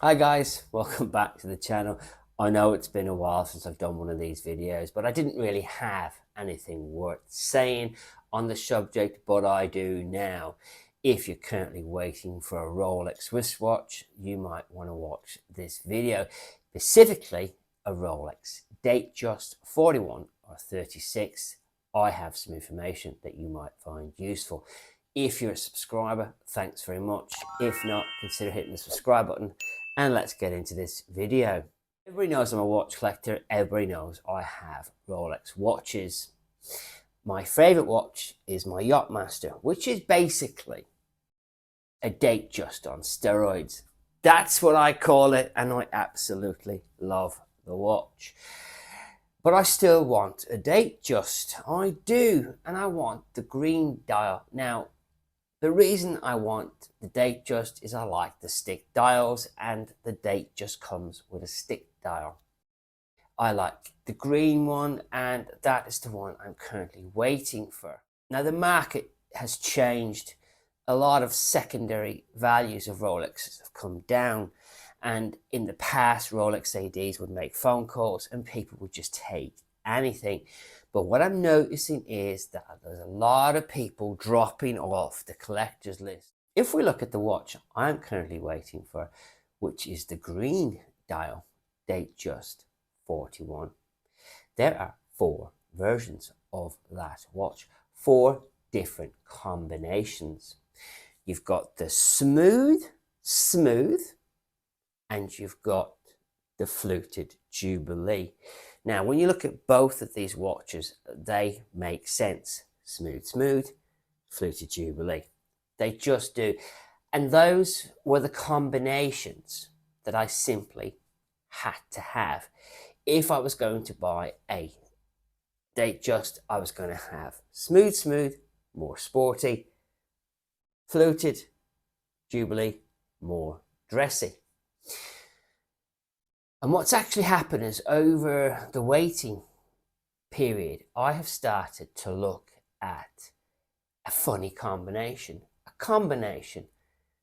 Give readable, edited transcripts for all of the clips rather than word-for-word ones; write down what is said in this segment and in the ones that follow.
Hi guys, welcome back to the channel. I know it's been a while since I've done one of these videos, but I didn't really have anything worth saying on the subject, but I do now. If you're currently waiting for a Rolex wristwatch, you might want to watch this video, specifically a Rolex Datejust 41 or 36. I have some information that you might find useful. If you're a subscriber, thanks very much. If not, consider hitting the subscribe button and let's get into this video. Everybody knows I'm a watch collector. Everybody knows I have Rolex watches. My favorite watch is my Yachtmaster, which is basically a Datejust on steroids. That's what I call it, and I absolutely love the watch. But I still want a Datejust. I do, and I want the green dial. Now, the reason I want the Datejust is I like the stick dials, and the Datejust comes with a stick dial. I like the green one, and that is the one I'm currently waiting for. Now, the market has changed. A lot of secondary values of Rolexes have come down, and in the past, Rolex ADs would make phone calls and people would just take anything. But what I'm noticing is that there's a lot of people dropping off the collector's list. If we look at the watch I'm currently waiting for, which is the green dial Datejust 41, there are 4 versions of that watch, 4 different combinations. You've got the smooth, and you've got the fluted Jubilee. Now, when you look at both of these watches, they make sense. Smooth, fluted Jubilee. They just do. And those were the combinations that I simply had to have. If I was going to buy a Datejust, I was going to have smooth, more sporty, fluted Jubilee, more dressy. And what's actually happened is over the waiting period, I have started to look at a funny combination, a combination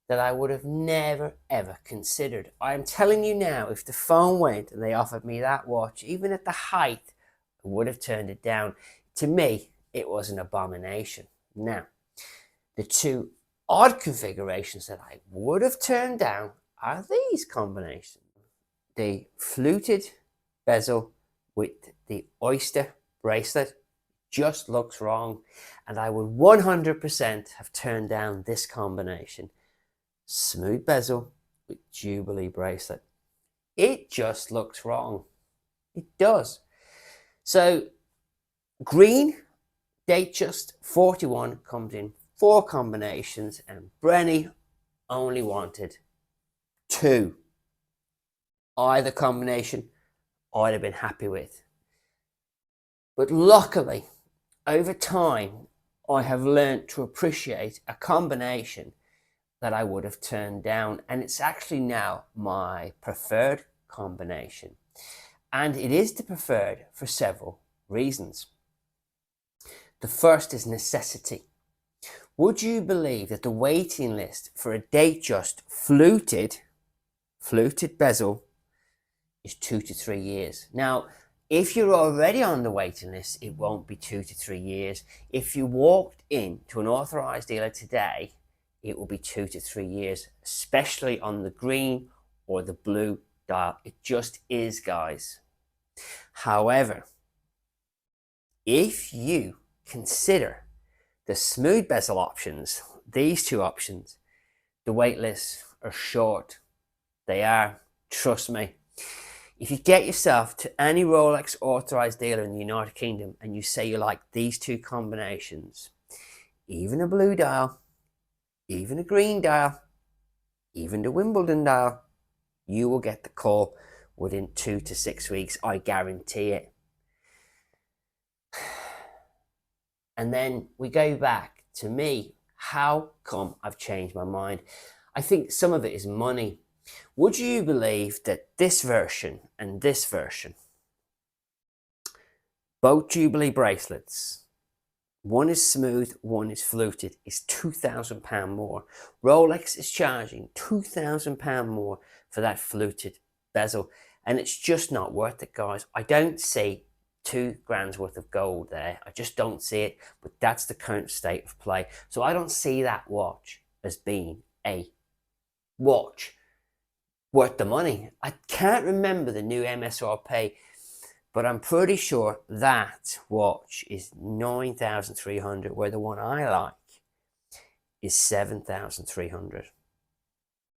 that I would have never ever considered. I'm telling you now, if the phone went and they offered me that watch, even at the height, I would have turned it down. To me, it was an abomination. Now, the 2 odd configurations that I would have turned down are these combinations. The fluted bezel with the oyster bracelet just looks wrong, and I would 100% have turned down this combination. Smooth bezel with Jubilee bracelet. It just looks wrong. It does. So green Datejust 41 comes in 4 combinations, and Brenny only wanted 2. Either combination I'd have been happy with. But luckily, over time, I have learned to appreciate a combination that I would have turned down, and it's actually now my preferred combination. And it is the preferred for several reasons. The first is necessity. Would you believe that the waiting list for a Datejust fluted bezel is 2 to 3 years. Now, if you're already on the waiting list, it won't be 2 to 3 years. If you walked into an authorized dealer today, it will be 2 to 3 years, especially on the green or the blue dial. It just is, guys. However, if you consider the smooth bezel options, these 2 options, the wait lists are short. They are, trust me. If you get yourself to any Rolex authorized dealer in the United Kingdom and you say you like these 2 combinations, even a blue dial, even a green dial, even the Wimbledon dial, you will get the call within 2 to 6 weeks. I guarantee it. And then we go back to me. How come I've changed my mind? I think some of it is money. Would you believe that this version and this version, both Jubilee bracelets, one is smooth, one is fluted, is £2,000 more. Rolex is charging £2,000 more for that fluted bezel. And it's just not worth it, guys. I don't see 2 grand's worth of gold there. I just don't see it, but that's the current state of play. So I don't see that watch as being a watch worth the money. I can't remember the new MSRP, but I'm pretty sure that watch is 9,300, where the one I like is 7,300.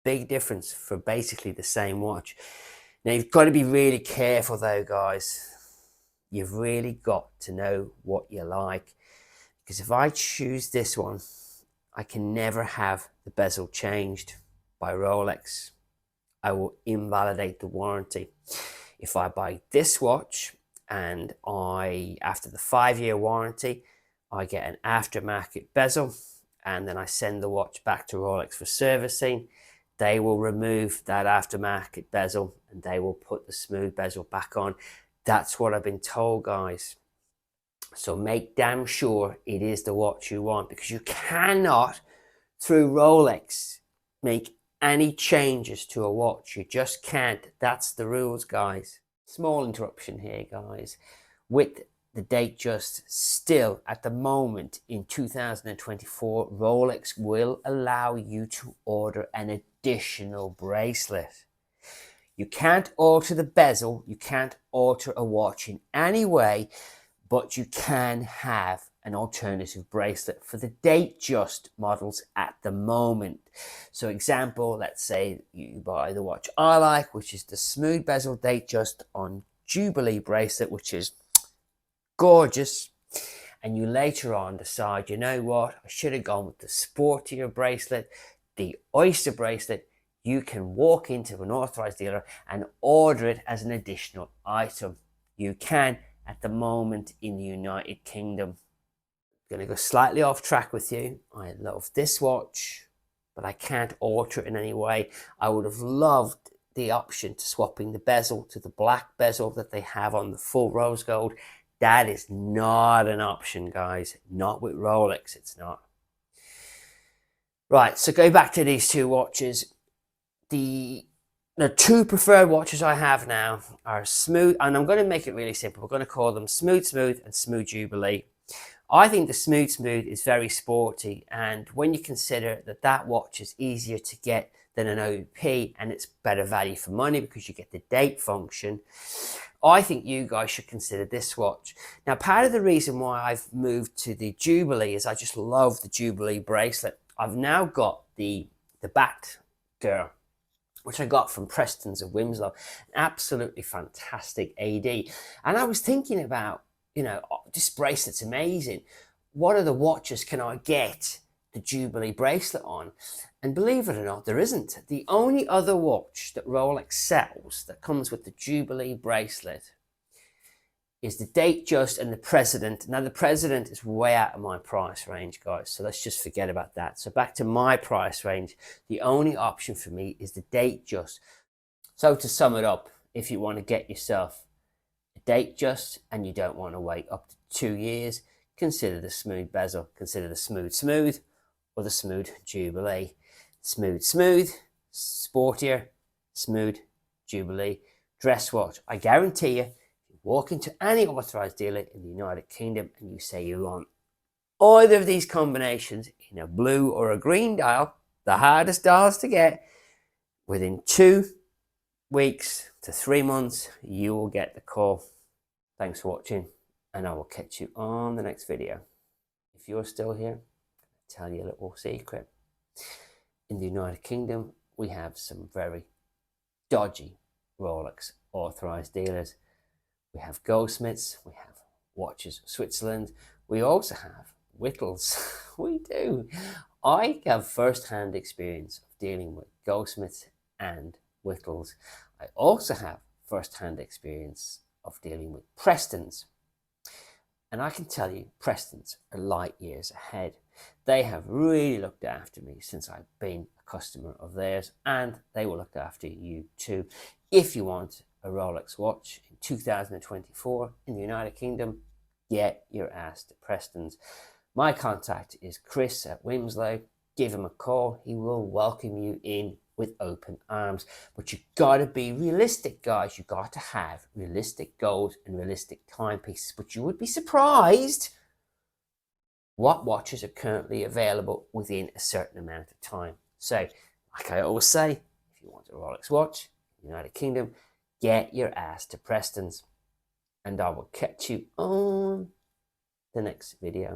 Big difference for basically the same watch. Now you've got to be really careful though, guys. You've really got to know what you like, because if I choose this one, I can never have the bezel changed by Rolex. I will invalidate the warranty. If I buy this watch and after the 5-year warranty, I get an aftermarket bezel, and then I send the watch back to Rolex for servicing, they will remove that aftermarket bezel and they will put the smooth bezel back on. That's what I've been told, guys. So make damn sure it is the watch you want, because you cannot, through Rolex, make any changes to a watch. You just can't. That's the rules, guys. Small interruption here, guys. With the Datejust still at the moment in 2024, Rolex will allow you to order an additional bracelet. You can't alter the bezel, you can't alter a watch in any way, but you can have an alternative bracelet for the Datejust models at the moment. So example, let's say you buy the watch I like, which is the smooth bezel Datejust on Jubilee bracelet, which is gorgeous, and you later on decide, you know what, I should have gone with the sportier bracelet, the Oyster bracelet. You can walk into an authorized dealer and order it as an additional item. You can at the moment in the United Kingdom. I'm going to go slightly off track with you. I love this watch, but I can't alter it in any way. I would have loved the option to swapping the bezel to the black bezel that they have on the full rose gold. That is not an option, guys. Not with Rolex, it's not. Right, so go back to these 2 watches. The 2 preferred watches I have now are Smooth, and I'm going to make it really simple. We're going to call them Smooth and Smooth Jubilee. I think the Smooth is very sporty, and when you consider that that watch is easier to get than an OP, and it's better value for money because you get the date function, I think you guys should consider this watch. Now, part of the reason why I've moved to the Jubilee is I just love the Jubilee bracelet. I've now got the Bat Girl, which I got from Preston's of Winslow. Absolutely fantastic AD. And I was thinking about, you know, this bracelet's amazing. What other watches can I get the Jubilee bracelet on? And believe it or not, there isn't. The only other watch that Rolex sells that comes with the Jubilee bracelet is the Datejust and the President. Now, the President is way out of my price range, guys, so let's just forget about that. So back to my price range, the only option for me is the Datejust. So to sum it up, if you want to get yourself a Datejust and you don't want to wait up to 2 years, consider the smooth bezel, consider the smooth, or the smooth Jubilee. Smooth, sportier, smooth Jubilee dress watch. I guarantee you, walk into any authorized dealer in the United Kingdom and you say you want either of these combinations in a blue or a green dial, the hardest dials to get, within 2 weeks to 3 months, you will get the call. Thanks for watching, and I will catch you on the next video. If you're still here, I'll tell you a little secret. In the United Kingdom, we have some very dodgy Rolex authorized dealers. We have Goldsmiths, we have Watches Switzerland, we also have Whittles. We do. I have first-hand experience of dealing with Goldsmiths and Whittles. I also have first-hand experience of dealing with Prestons. And I can tell you, Prestons are light years ahead. They have really looked after me since I've been a customer of theirs, and they will look after you too. If you want a Rolex watch in 2024 in the United Kingdom, get your ass to Preston's. My contact is Chris at Winslow. Give him a call. He will welcome you in with open arms. But you got to be realistic, guys. You got to have realistic goals and realistic timepieces. But you would be surprised what watches are currently available within a certain amount of time. So, like I always say, if you want a Rolex watch, United Kingdom, get your ass to Preston's. And I will catch you on the next video.